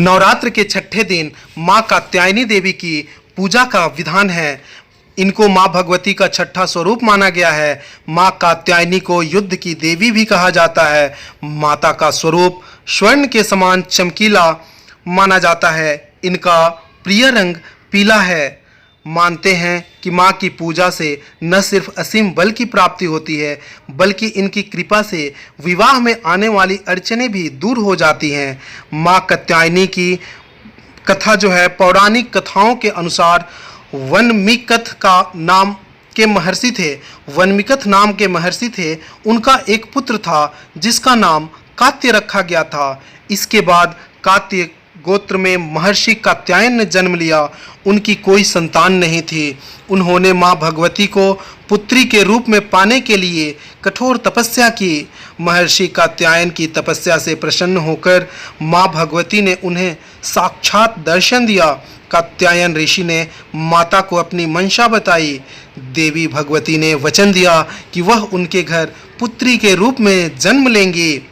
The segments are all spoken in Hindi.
नवरात्र के छठे दिन माँ कात्यायनी देवी की पूजा का विधान है। इनको माँ भगवती का छठा स्वरूप माना गया है। माँ कात्यायनी को युद्ध की देवी भी कहा जाता है। माता का स्वरूप स्वर्ण के समान चमकीला माना जाता है। इनका प्रिय रंग पीला है। मानते हैं कि माँ की पूजा से न सिर्फ असीम बल की प्राप्ति होती है, बल्कि इनकी कृपा से विवाह में आने वाली अड़चनें भी दूर हो जाती हैं। माँ कात्यायनी की कथा जो है, पौराणिक कथाओं के अनुसार वनमीकथ का नाम के महर्षि थे। वनमीकथ नाम के महर्षि थे। उनका एक पुत्र था जिसका नाम कात्य रखा गया था। इसके बाद कात्य गोत्र में महर्षि कात्यायन ने जन्म लिया। उनकी कोई संतान नहीं थी। उन्होंने माँ भगवती को पुत्री के रूप में पाने के लिए कठोर तपस्या की। महर्षि कात्यायन की तपस्या से प्रसन्न होकर माँ भगवती ने उन्हें साक्षात दर्शन दिया। कात्यायन ऋषि ने माता को अपनी मंशा बताई। देवी भगवती ने वचन दिया कि वह उनके घर पुत्री के रूप में जन्म लेंगी।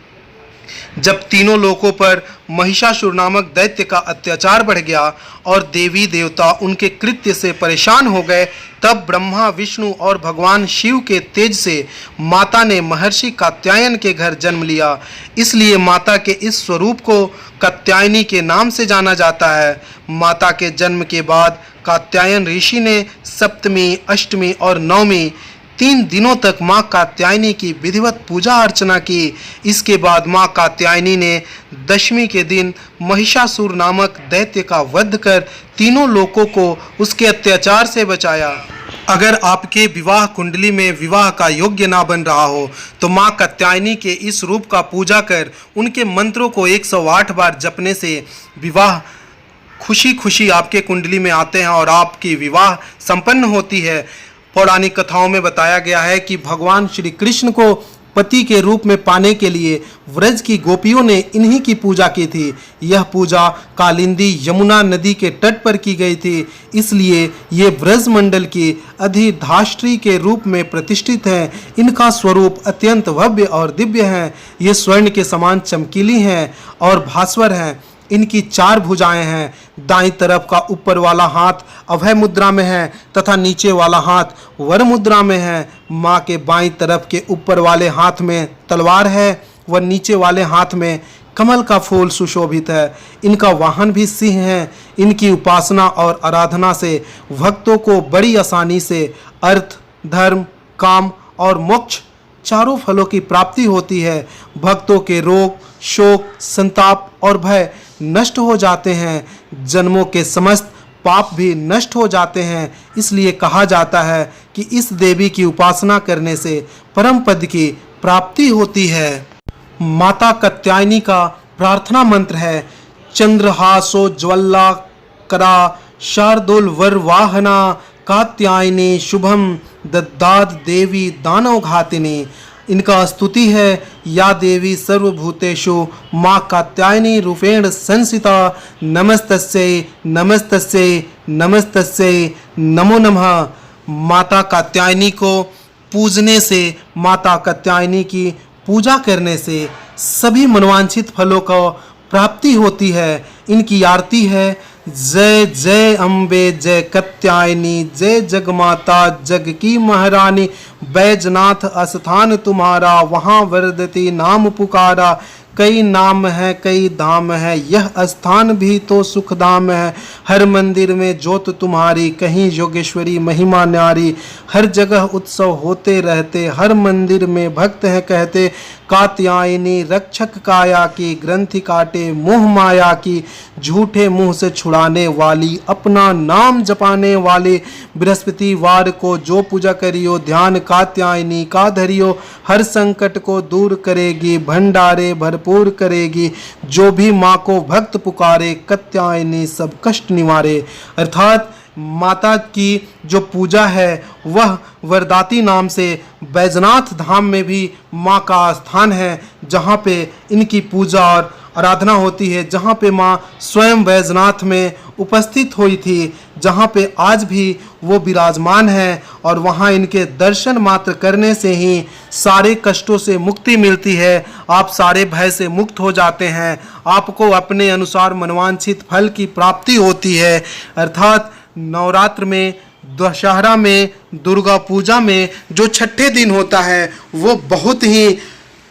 जब तीनों लोकों पर महिषासुर नामक दैत्य का अत्याचार बढ़ गया और देवी देवता उनके कृत्य से परेशान हो गए, तब ब्रह्मा, विष्णु और भगवान शिव के तेज से माता ने महर्षि कात्यायन के घर जन्म लिया। इसलिए माता के इस स्वरूप को कात्यायनी के नाम से जाना जाता है। माता के जन्म के बाद कात्यायन ऋषि ने सप्तमी, अष्टमी और नवमी 3 दिनों तक माँ कात्यायनी की विधिवत पूजा अर्चना की। इसके बाद माँ कात्यायनी ने दशमी के दिन महिषासुर नामक दैत्य का वध कर तीनों लोकों को उसके अत्याचार से बचाया। अगर आपके विवाह कुंडली में विवाह का योग्य ना बन रहा हो तो माँ कात्यायनी के इस रूप का पूजा कर उनके मंत्रों को 108 बार जपने से विवाह खुशी खुशी आपके कुंडली में आते हैं और आपकी विवाह संपन्न होती है। पौराणिक कथाओं में बताया गया है कि भगवान श्री कृष्ण को पति के रूप में पाने के लिए व्रज की गोपियों ने इन्हीं की पूजा की थी। यह पूजा कालिंदी यमुना नदी के तट पर की गई थी। इसलिए ये व्रज मंडल की अधिधात्री के रूप में प्रतिष्ठित हैं। इनका स्वरूप अत्यंत भव्य और दिव्य है। ये स्वर्ण के समान चमकीली हैं और भास्वर हैं। इनकी 4 भुजाएं हैं। दाईं तरफ का ऊपर वाला हाथ अभय मुद्रा में है तथा नीचे वाला हाथ वर मुद्रा में है। माँ के बाईं तरफ के ऊपर वाले हाथ में तलवार है व नीचे वाले हाथ में कमल का फूल सुशोभित है। इनका वाहन भी सिंह है। इनकी उपासना और आराधना से भक्तों को बड़ी आसानी से अर्थ, धर्म, काम और मोक्ष चारों फलों की प्राप्ति होती है। भक्तों के रोग, शोक, संताप और भय नष्ट हो जाते हैं। जन्मों के समस्त पाप भी नष्ट हो जाते हैं। इसलिए कहा जाता है कि इस देवी की उपासना करने से परम पद की प्राप्ति होती है। माता कात्यायनी का प्रार्थना मंत्र है: चंद्रहासो ज्वल्ला करा शार्दुल वर वाहना कात्यायनी शुभम दद्दाद देवी दानव घातिनी। इनका स्तुति है: या देवी सर्वभूतेषु माँ कात्यायनी रूपेण संसिता नमस्तस्यै नमस्तस्यै नमस्तस्यै नमो नमः। माता कात्यायनी को पूजने से, माता कात्यायनी की पूजा करने से सभी मनवांछित फलों को प्राप्ति होती है। इनकी आरती है: जय जय अम्बे जय कात्यायनी, जय जगमाता जग की महारानी, बैजनाथ स्थान तुम्हारा वहाँ वरदती नाम पुकारा। कई नाम है कई धाम है यह स्थान भी तो सुखधाम है। हर मंदिर में ज्योत तुम्हारी कहीं योगेश्वरी महिमा न्यारी। हर जगह उत्सव होते रहते हर मंदिर में भक्त हैं कहते। कात्यायनी रक्षक काया की, ग्रंथि काटे मोह माया की, झूठे मुंह से छुड़ाने वाली, अपना नाम जपाने वाले। बृहस्पतिवार को जो पूजा करियो ध्यान कात्यायनी का धरियो। हर संकट को दूर करेगी, भंडारे भरपूर करेगी। जो भी माँ को भक्त पुकारे कात्यायनी सब कष्ट निवारे। अर्थात माता की जो पूजा है वह वरदाती नाम से बैजनाथ धाम में भी माँ का स्थान है, जहाँ पे इनकी पूजा और आराधना होती है, जहाँ पे माँ स्वयं बैजनाथ में उपस्थित हुई थी, जहाँ पे आज भी वो विराजमान है और वहाँ इनके दर्शन मात्र करने से ही सारे कष्टों से मुक्ति मिलती है। आप सारे भय से मुक्त हो जाते हैं, आपको अपने अनुसार मनवांछित फल की प्राप्ति होती है। अर्थात नवरात्र में, दशहरा में, दुर्गा पूजा में जो छठे दिन होता है वो बहुत ही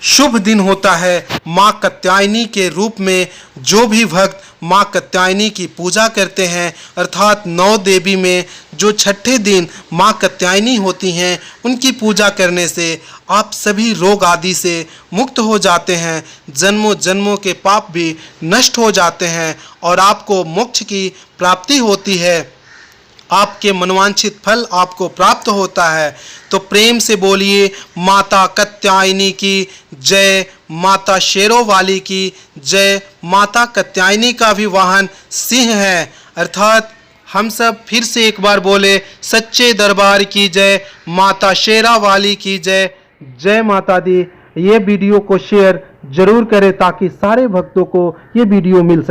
शुभ दिन होता है। माँ कात्यायनी के रूप में जो भी भक्त माँ कात्यायनी की पूजा करते हैं, अर्थात 9 देवी में जो छठे दिन माँ कात्यायनी होती हैं, उनकी पूजा करने से आप सभी रोग आदि से मुक्त हो जाते हैं, जन्मों जन्मों के पाप भी नष्ट हो जाते हैं और आपको मोक्ष की प्राप्ति होती है, आपके मनवांछित फल आपको प्राप्त होता है। तो प्रेम से बोलिए माता कात्यायनी की जय, माता शेरों वाली की जय। माता कात्यायनी का भी वाहन सिंह है, अर्थात हम सब फिर से एक बार बोले सच्चे दरबार की जय, माता शेरा वाली की जय। जय माता दी। ये वीडियो को शेयर जरूर करें ताकि सारे भक्तों को ये वीडियो मिल सके।